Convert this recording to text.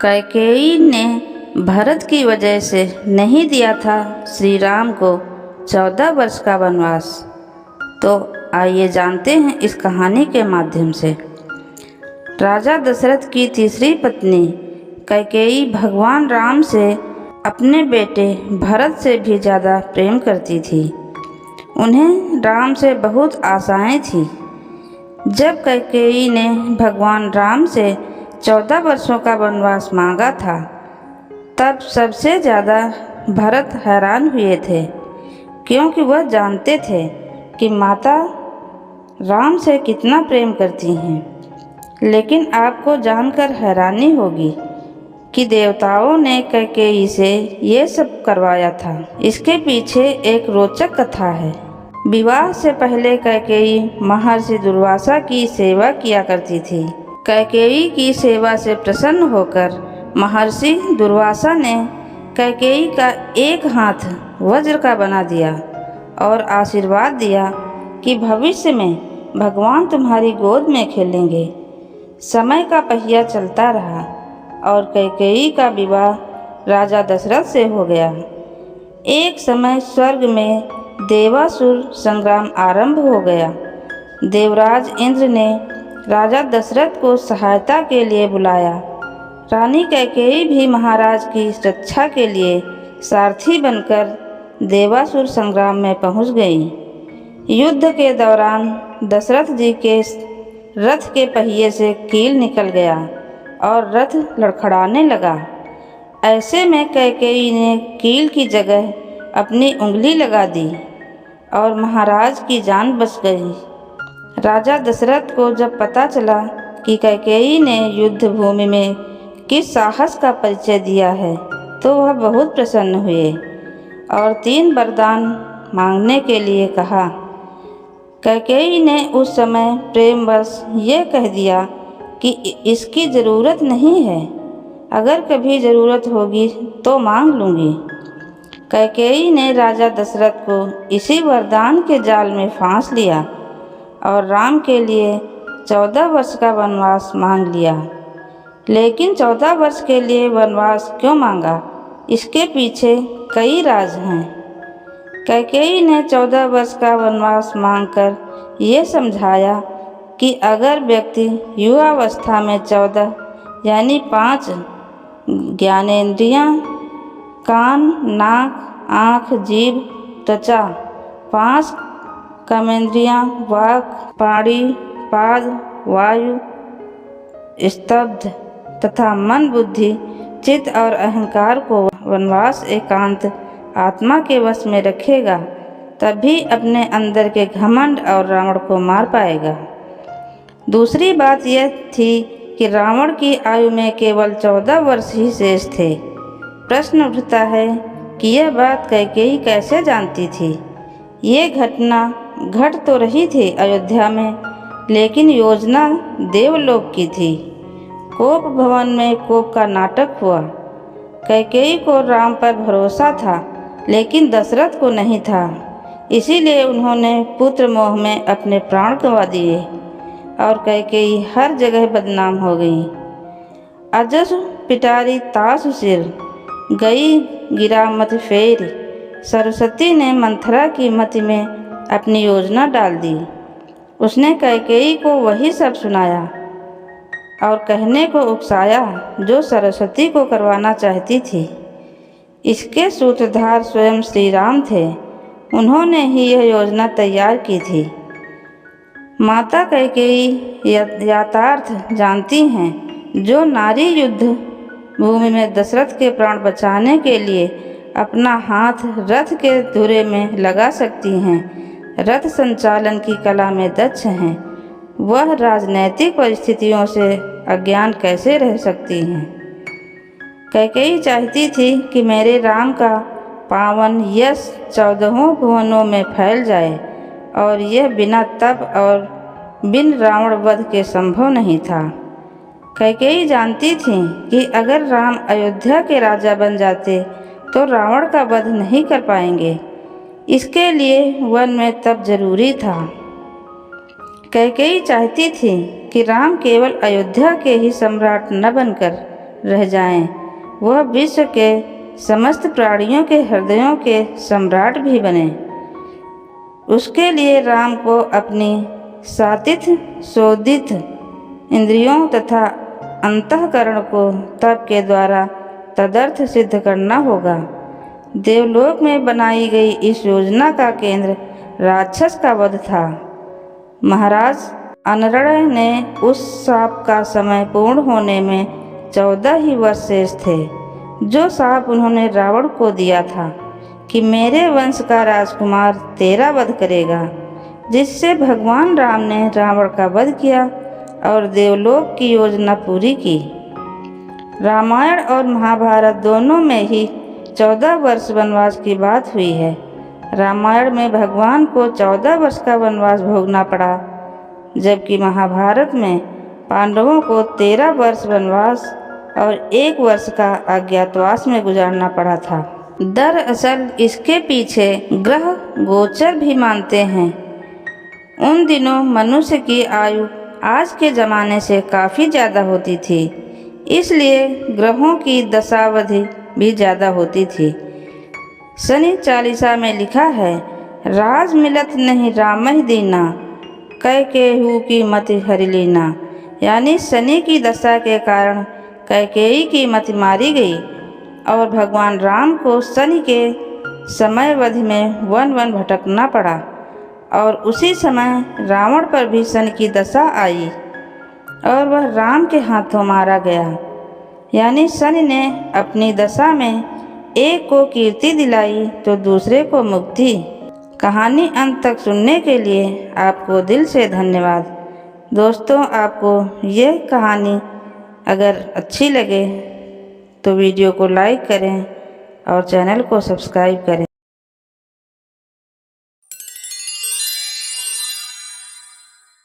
कैकेयी ने भरत की वजह से नहीं दिया था श्री राम को 14 वर्ष का वनवास। तो आइए जानते हैं इस कहानी के माध्यम से। राजा दशरथ की तीसरी पत्नी कैकेयी भगवान राम से अपने बेटे भरत से भी ज़्यादा प्रेम करती थी। उन्हें राम से बहुत आशाएं थीं। जब कैकेयी ने भगवान राम से 14 वर्षों का वनवास मांगा था, तब सबसे ज़्यादा भरत हैरान हुए थे, क्योंकि वह जानते थे कि माता राम से कितना प्रेम करती हैं। लेकिन आपको जानकर हैरानी होगी कि देवताओं ने कैकेयी से ये सब करवाया था। इसके पीछे एक रोचक कथा है। विवाह से पहले कैकेयी महर्षि दुर्वासा की सेवा किया करती थी। कैकेयी की सेवा से प्रसन्न होकर महर्षि दुर्वासा ने कैकेयी का एक हाथ वज्र का बना दिया और आशीर्वाद दिया कि भविष्य में भगवान तुम्हारी गोद में खेलेंगे। समय का पहिया चलता रहा और कैकेयी का विवाह राजा दशरथ से हो गया। एक समय स्वर्ग में देवासुर संग्राम आरंभ हो गया। देवराज इंद्र ने राजा दशरथ को सहायता के लिए बुलाया। रानी कैकेयी भी महाराज की रक्षा के लिए सारथी बनकर देवासुर संग्राम में पहुंच गई। युद्ध के दौरान दशरथ जी के रथ के पहिए से कील निकल गया और रथ लड़खड़ाने लगा। ऐसे में कैकेयी ने कील की जगह अपनी उंगली लगा दी और महाराज की जान बच गई। राजा दशरथ को जब पता चला कि कैकेयी ने युद्ध भूमि में किस साहस का परिचय दिया है, तो वह बहुत प्रसन्न हुए और 3 वरदान मांगने के लिए कहा। कैकेयी ने उस समय प्रेमवश ये कह दिया कि इसकी ज़रूरत नहीं है, अगर कभी ज़रूरत होगी तो मांग लूँगी। कैकेयी ने राजा दशरथ को इसी वरदान के जाल में फांस लिया और राम के लिए 14 वर्ष का वनवास मांग लिया। लेकिन 14 वर्ष के लिए वनवास क्यों मांगा, इसके पीछे कई राज हैं। कैकेयी ने 14 वर्ष का वनवास मांगकर ये समझाया कि अगर व्यक्ति युवावस्था में 14 यानी 5 ज्ञानेंद्रियां, कान, नाक, आँख, जीभ, त्वचा, 5 कर्मेंद्रियां, वाक, पाणी, पाद, वायु, स्तब्ध तथा मन, बुद्धि, चित्त और अहंकार को वनवास एकांत आत्मा के वश में रखेगा, तभी अपने अंदर के घमंड और रावण को मार पाएगा। दूसरी बात यह थी कि रावण की आयु में केवल 14 वर्ष ही शेष थे। प्रश्न उठता है कि यह बात कैकेयी कैसे जानती थी। ये घटना घट तो रही थी अयोध्या में, लेकिन योजना देवलोक की थी। कोप भवन में कोप का नाटक हुआ। कैकेयी को राम पर भरोसा था, लेकिन दशरथ को नहीं था। इसीलिए उन्होंने पुत्र मोह में अपने प्राण गंवा दिए और कैकेयी हर जगह बदनाम हो गई। अजस पिटारी तासु सिर, गई गिरा मत फेर। सरस्वती ने मंथरा की मति में अपनी योजना डाल दी। उसने कैकेयी को वही सब सुनाया और कहने को उकसाया जो सरस्वती को करवाना चाहती थी। इसके सूत्रधार स्वयं श्री राम थे। उन्होंने ही यह योजना तैयार की थी। माता कैकेयी यथार्थ जानती हैं। जो नारी युद्ध भूमि में दशरथ के प्राण बचाने के लिए अपना हाथ रथ के धुरे में लगा सकती हैं, रथ संचालन की कला में दक्ष हैं, वह राजनैतिक परिस्थितियों से अज्ञान कैसे रह सकती हैं। कैकेयी चाहती थी कि मेरे राम का पावन यश 14 भुवनों में फैल जाए, और यह बिना तप और बिन रावण वध के संभव नहीं था। कैकेयी जानती थी कि अगर राम अयोध्या के राजा बन जाते तो रावण का वध नहीं कर पाएंगे। इसके लिए वन में तप जरूरी था। कैकेयी चाहती थी कि राम केवल अयोध्या के ही सम्राट न बनकर रह जाएं। वह विश्व के समस्त प्राणियों के हृदयों के सम्राट भी बने। उसके लिए राम को अपनी सातिथ शोधित इंद्रियों तथा अंतःकरण को तप के द्वारा तदर्थ सिद्ध करना होगा। देवलोक में बनाई गई इस योजना का केंद्र राक्षस का वध था। महाराज अनरण ने उस शाप का समय पूर्ण होने में 14 ही वर्ष शेष थे, जो शाप उन्होंने रावण को दिया था कि मेरे वंश का राजकुमार तेरा वध करेगा, जिससे भगवान राम ने रावण का वध किया और देवलोक की योजना पूरी की। रामायण और महाभारत दोनों में ही 14 वर्ष वनवास की बात हुई है। रामायण में भगवान को 14 वर्ष का वनवास भोगना पड़ा, जबकि महाभारत में पांडवों को 13 वर्ष वनवास और 1 वर्ष का अज्ञातवास में गुजारना पड़ा था। दरअसल इसके पीछे ग्रह गोचर भी मानते हैं। उन दिनों मनुष्य की आयु आज के ज़माने से काफ़ी ज़्यादा होती थी, इसलिए ग्रहों की दशावधि भी ज़्यादा होती थी। शनि चालीसा में लिखा है, राज मिलत नहीं रामहि दीना, कैकेयी की मति हरि लीना। यानी शनि की दशा के कारण कैकेयी की मति मारी गई और भगवान राम को शनि के समयावधि में वन वन भटकना पड़ा और उसी समय रावण पर भी शनि की दशा आई और वह राम के हाथों मारा गया। यानी शनि ने अपनी दशा में एक को कीर्ति दिलाई तो दूसरे को मुक्ति। कहानी अंत तक सुनने के लिए आपको दिल से धन्यवाद। दोस्तों, आपको यह कहानी अगर अच्छी लगे तो वीडियो को लाइक करें और चैनल को सब्सक्राइब करें।